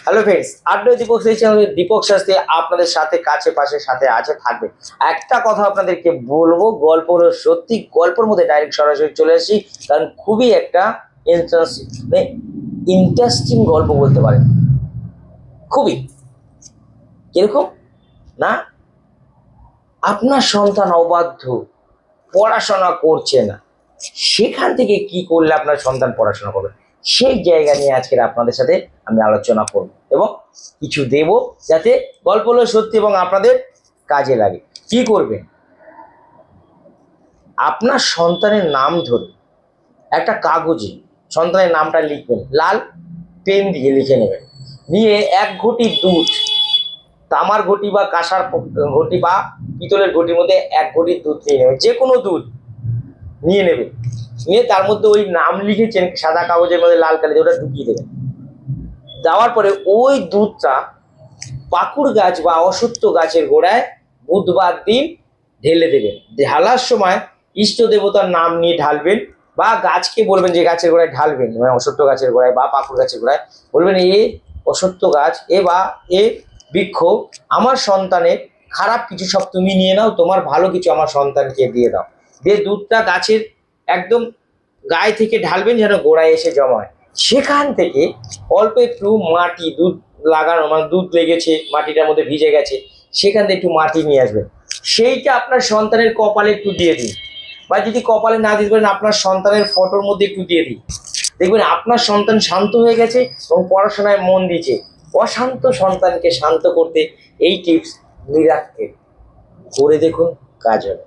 Hello friends, আড্ডা দীপক সেই চ্যানেলে দীপক শাস্ত্রী আপনাদের সাথে কাছে পাশে সাথে আছে থাকবে। একটা কথা আপনাদেরকে বলবো, গল্প হলো সত্যি, গল্পের মধ্যে ডাইরেক্ট সরাসরি চলে আসি, কারণ খুবই একটা ইন্টারেস্টিং গল্প বলতে পারেন। খুবই কিরকম না, আপনার সন্তান অবাধ্য, পড়াশোনা করছে না, সেখান থেকে কি করলে আপনার সন্তান পড়াশোনা করবে, সেই জায়গা নিয়ে আজকের আপনাদের সাথে আমি আলোচনা করব এবং কিছু দেব, যাতে গল্প হলো সত্যি এবং আপনাদের কাজে লাগে। কি করবেন, আপনার সন্তানের নাম ধরে একটা কাগজে সন্তানের নামটা লিখবেন, লাল পেন দিয়ে লিখে নেবেন, নিয়ে 1 ঘটি দুধ, তামার ঘটি বা কাঁসার ঘটি বা পিতলের ঘটির মধ্যে 1 ঘটি দুধ নিয়ে নেবেন, যে কোনো দুধ নিয়ে নেবেন, নিয়ে তার মধ্যে ওই নাম লিখেছেন সাদা কাগজের মধ্যে লাল কালি ওটা ঢুকিয়ে দেবেন। দেওয়ার পরে ওই দুধটা পাকুড় গাছ বা অশ্বত্থ গাছের গোড়ায় বুধবার দিন ঢেলে দেবেন। ঢালার সময় ইষ্ট দেবতার নাম নিয়ে ঢালবেন, বা গাছকে বলবেন যে গাছের গোড়ায় ঢালবেন, মানে অশ্বত্থ গাছের গোড়ায় বা পাকুড় গাছের গোড়ায় বলবেন, এ অশ্বত্থ গাছ এ বা এ বৃক্ষ, আমার সন্তানের খারাপ কিছু সব তুমি নিয়ে নাও, তোমার ভালো কিছু আমার সন্তানকে দিয়ে দাও। দিয়ে দুধটা গাছের একদম গায়ে থেকে ঢালবেন যেন গোড়ায় এসে জমায়। সেখান থেকে অল্প একটু মাটি, দুধ লাগানো মানে দুধ লেগেছে মাটিটার মধ্যে ভিজে গেছে, সেখান থেকে একটু মাটি নিয়ে আসবেন, সেইটা আপনার সন্তানের কপালে একটু দিয়ে দিন, বা যদি কপালে না দিতে পারেন আপনার সন্তানের ফটোর মধ্যে একটু দিয়ে দিন। দেখবেন আপনার সন্তান শান্ত হয়ে গেছে এবং পড়াশোনায় মন দিয়েছে। অশান্ত সন্তানকে শান্ত করতে এই টিপস নিরাক্ষে করে দেখুন, কাজ হবে।